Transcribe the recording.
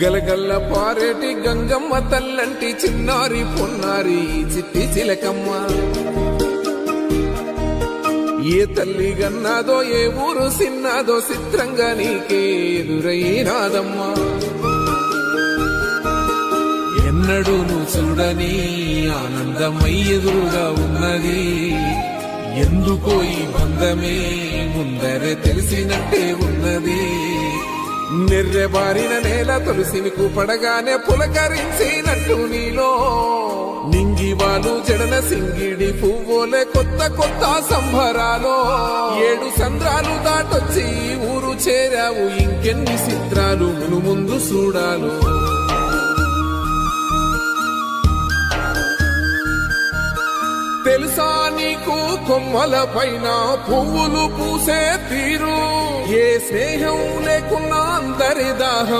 గలగల్ల పారేటి గంగమ్మ తల్లంటి చిన్నారి పొన్నారి చిట్టి చిలకమ్మ. ఏ తల్లి గన్నాదో ఏ ఊరు సిన్నాదో చిత్రంగా నీకే ఎదురైనాదమ్మా. ఎన్నడూ నువ్వు చూడని ఆనందమై ఎదురుగా ఉన్నది. ఎందుకో ఈ బంధమే ముందరే తెలిసినట్టే ఉన్నది. నిర్రెబారిన నేల తులసిని కూపడగానే పులకరించినట్టు నీలో నింగివాలు జడన సింగిడి పువ్వులే కొత్త కొత్త సంభరాలో. 7 సంద్రాలు దాటొచ్చి ఊరు చేరావు, ఇంకెన్ని చిత్రాలు మును ముందు చూడాలు. తెలుసా నీకు కొమ్మల పైన పువ్వులు పూసే తీరు, ఏ స్నేహం లేకున్నా అందరి దాహం